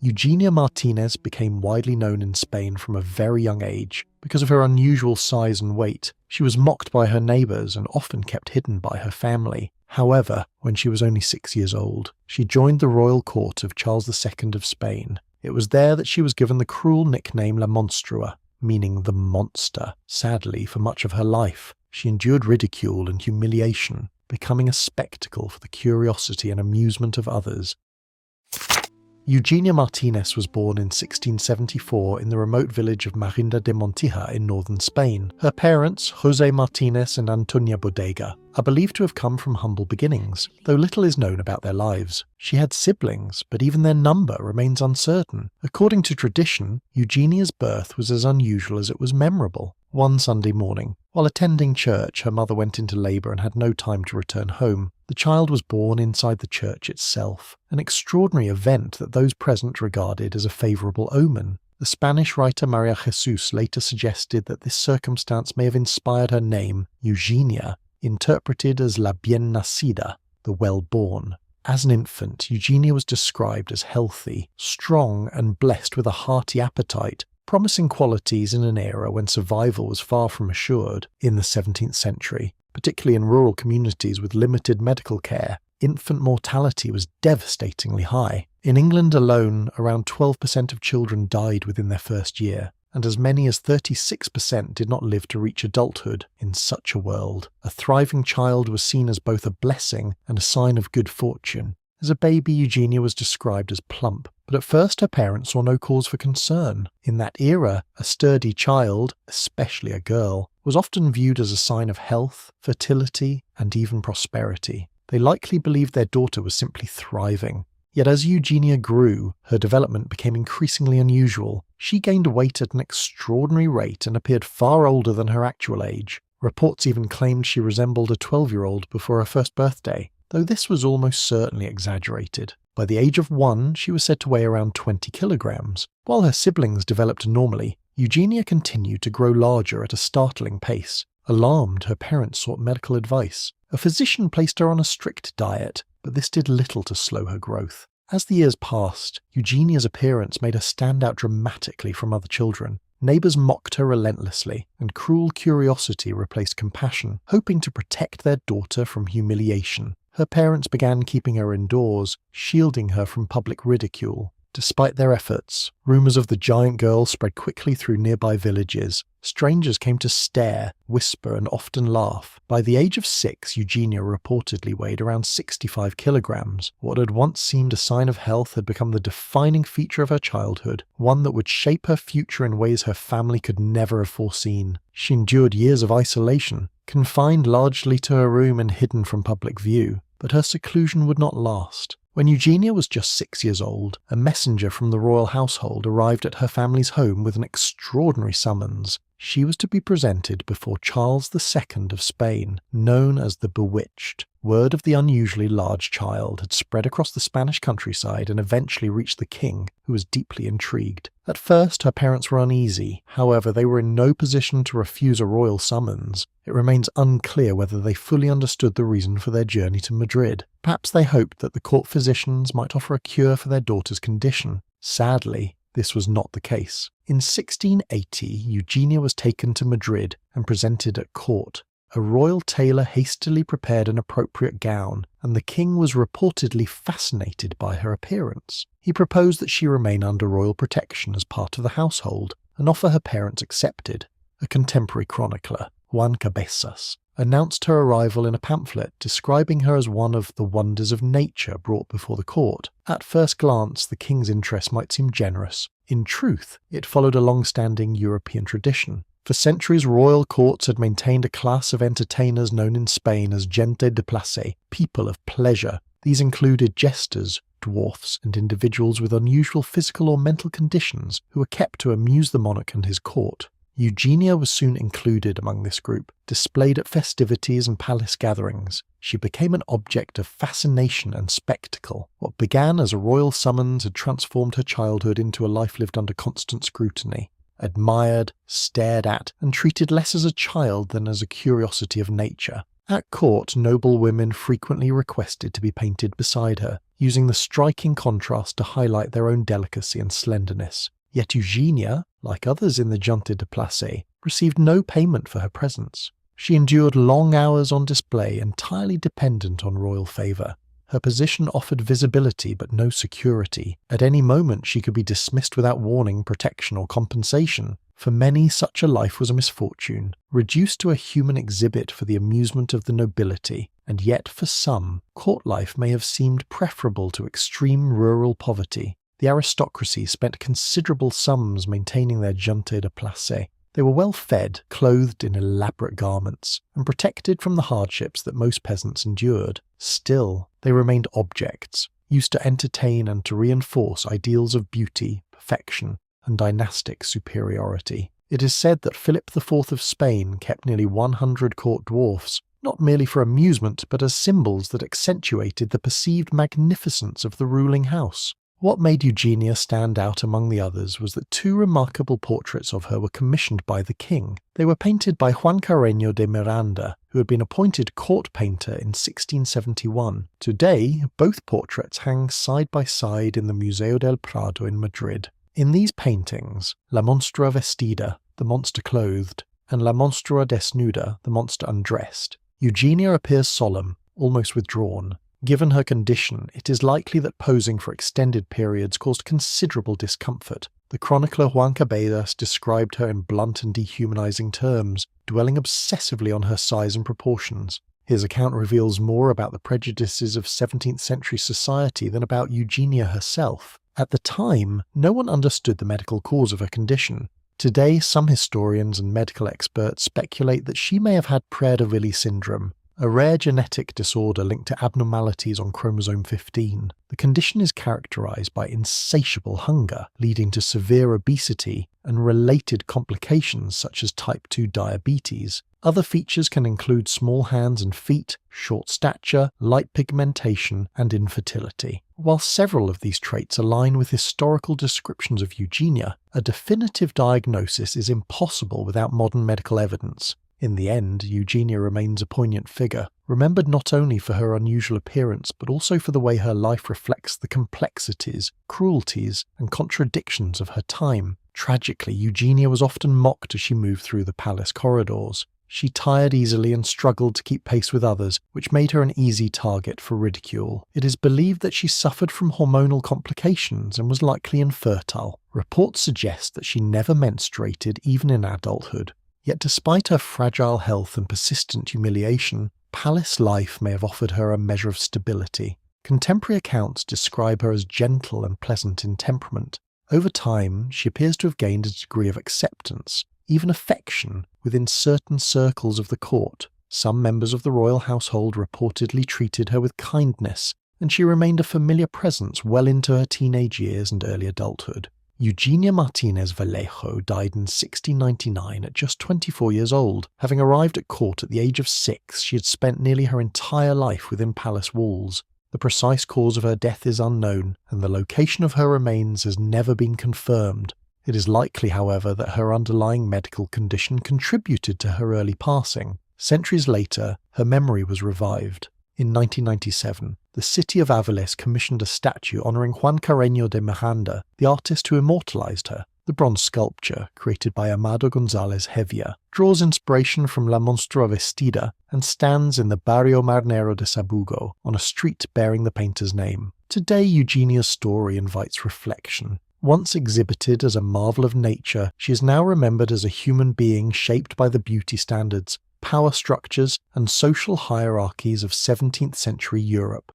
Eugenia Martínez became widely known in Spain from a very young age because of her unusual size and weight. She was mocked by her neighbours and often kept hidden by her family. However, when she was only 6 years old, she joined the royal court of Charles II of Spain. It was there that she was given the cruel nickname La Monstrua, meaning the monster. Sadly, for much of her life, she endured ridicule and humiliation, becoming a spectacle for the curiosity and amusement of others. Eugenia Martínez was born in 1674 in the remote village of Marinda de Montija in northern Spain. Her parents, José Martínez and Antonia Bodega, are believed to have come from humble beginnings, though little is known about their lives. She had siblings, but even their number remains uncertain. According to tradition, Eugenia's birth was as unusual as it was memorable. One Sunday morning, while attending church, her mother went into labour and had no time to return home. The child was born inside the church itself, an extraordinary event that those present regarded as a favourable omen. The Spanish writer María Jesús later suggested that this circumstance may have inspired her name, Eugenia, interpreted as la bien nacida, the well-born. As an infant, Eugenia was described as healthy, strong, and blessed with a hearty appetite, promising qualities in an era when survival was far from assured. In the 17th century, particularly in rural communities with limited medical care, infant mortality was devastatingly high. In England alone, around 12% of children died within their first year, and as many as 36% did not live to reach adulthood. In such a world, a thriving child was seen as both a blessing and a sign of good fortune. As a baby, Eugenia was described as plump, but at first her parents saw no cause for concern. In that era, a sturdy child, especially a girl, was often viewed as a sign of health, fertility, and even prosperity. They likely believed their daughter was simply thriving. Yet as Eugenia grew, her development became increasingly unusual. She gained weight at an extraordinary rate and appeared far older than her actual age. Reports even claimed she resembled a 12-year-old before her first birthday, though this was almost certainly exaggerated. By the age of 1, she was said to weigh around 20 kilograms. While her siblings developed normally, Eugenia continued to grow larger at a startling pace. Alarmed, her parents sought medical advice. A physician placed her on a strict diet, but this did little to slow her growth. As the years passed, Eugenia's appearance made her stand out dramatically from other children. Neighbours mocked her relentlessly, and cruel curiosity replaced compassion, hoping to protect their daughter from humiliation. Her parents began keeping her indoors, shielding her from public ridicule. Despite their efforts, rumours of the giant girl spread quickly through nearby villages. Strangers came to stare, whisper, and often laugh. By the age of 6, Eugenia reportedly weighed around 65 kilograms. What had once seemed a sign of health had become the defining feature of her childhood, one that would shape her future in ways her family could never have foreseen. She endured years of isolation, confined largely to her room and hidden from public view. But her seclusion would not last. When Eugenia was just 6 years old, a messenger from the royal household arrived at her family's home with an extraordinary summons. She was to be presented before Charles II of Spain, known as the Bewitched. Word of the unusually large child had spread across the Spanish countryside and eventually reached the king, who was deeply intrigued. At first, her parents were uneasy. However, they were in no position to refuse a royal summons. It remains unclear whether they fully understood the reason for their journey to Madrid. Perhaps they hoped that the court physicians might offer a cure for their daughter's condition. Sadly, this was not the case. In 1680, Eugenia was taken to Madrid and presented at court. A royal tailor hastily prepared an appropriate gown, and the king was reportedly fascinated by her appearance. He proposed that she remain under royal protection as part of the household, an offer her parents accepted. A contemporary chronicler, Juan Cabezas, announced her arrival in a pamphlet describing her as one of the wonders of nature brought before the court. At first glance, the king's interest might seem generous. In truth, it followed a long-standing European tradition. For centuries, royal courts had maintained a class of entertainers known in Spain as gente de place, people of pleasure. These included jesters, dwarfs, and individuals with unusual physical or mental conditions who were kept to amuse the monarch and his court. Eugenia was soon included among this group, displayed at festivities and palace gatherings. She became an object of fascination and spectacle. What began as a royal summons had transformed her childhood into a life lived under constant scrutiny. Admired, stared at, and treated less as a child than as a curiosity of nature. At court, noble women frequently requested to be painted beside her. using the striking contrast to highlight their own delicacy and slenderness. Yet Eugenia, like others in the Junte de Place, received no payment for her presence. She endured long hours on display, entirely dependent on royal favour. Her position offered visibility but no security. At any moment she could be dismissed without warning, protection or compensation. For many, such a life was a misfortune, reduced to a human exhibit for the amusement of the nobility, and yet for some, court life may have seemed preferable to extreme rural poverty. The aristocracy spent considerable sums maintaining their Junte de Place. They were well fed, clothed in elaborate garments, and protected from the hardships that most peasants endured. Still, they remained objects, used to entertain and to reinforce ideals of beauty, perfection, and dynastic superiority. It is said that Philip IV of Spain kept nearly 100 court dwarfs, not merely for amusement but as symbols that accentuated the perceived magnificence of the ruling house. What made Eugenia stand out among the others was that two remarkable portraits of her were commissioned by the king. They were painted by Juan Carreño de Miranda, who had been appointed court painter in 1671. Today, both portraits hang side by side in the Museo del Prado in Madrid. In these paintings, La Monstrua vestida, the monster clothed, and La Monstrua desnuda, the monster undressed, Eugenia appears solemn, almost withdrawn. Given her condition, it is likely that posing for extended periods caused considerable discomfort. The chronicler Juan Cabedas described her in blunt and dehumanizing terms, dwelling obsessively on her size and proportions. His account reveals more about the prejudices of 17th century society than about Eugenia herself. At the time, no one understood the medical cause of her condition. Today, some historians and medical experts speculate that she may have had Prader-Willi syndrome, a rare genetic disorder linked to abnormalities on chromosome 15. The condition is characterized by insatiable hunger, leading to severe obesity and related complications such as type 2 diabetes. Other features can include small hands and feet, short stature, light pigmentation, and infertility. While several of these traits align with historical descriptions of Eugenia, a definitive diagnosis is impossible without modern medical evidence. In the end, Eugenia remains a poignant figure, remembered not only for her unusual appearance but also for the way her life reflects the complexities, cruelties, and contradictions of her time. Tragically, Eugenia was often mocked as she moved through the palace corridors. She tired easily and struggled to keep pace with others, which made her an easy target for ridicule. It is believed that she suffered from hormonal complications and was likely infertile. Reports suggest that she never menstruated even in adulthood. Yet despite her fragile health and persistent humiliation, palace life may have offered her a measure of stability. Contemporary accounts describe her as gentle and pleasant in temperament. Over time, she appears to have gained a degree of acceptance, even affection, within certain circles of the court. Some members of the royal household reportedly treated her with kindness, and she remained a familiar presence well into her teenage years and early adulthood. Eugenia Martínez Vallejo died in 1699 at just 24 years old. Having arrived at court at the age of 6, she had spent nearly her entire life within palace walls. The precise cause of her death is unknown, and the location of her remains has never been confirmed. It is likely, however, that her underlying medical condition contributed to her early passing. Centuries later, her memory was revived. In 1997, the city of Avilés commissioned a statue honouring Juan Carreño de Miranda, the artist who immortalised her. The bronze sculpture, created by Amado González Hevia, draws inspiration from La Monstrua vestida and stands in the Barrio Marnero de Sabugo, on a street bearing the painter's name. Today, Eugenia's story invites reflection. Once exhibited as a marvel of nature, she is now remembered as a human being shaped by the beauty standards, power structures, and social hierarchies of 17th century Europe.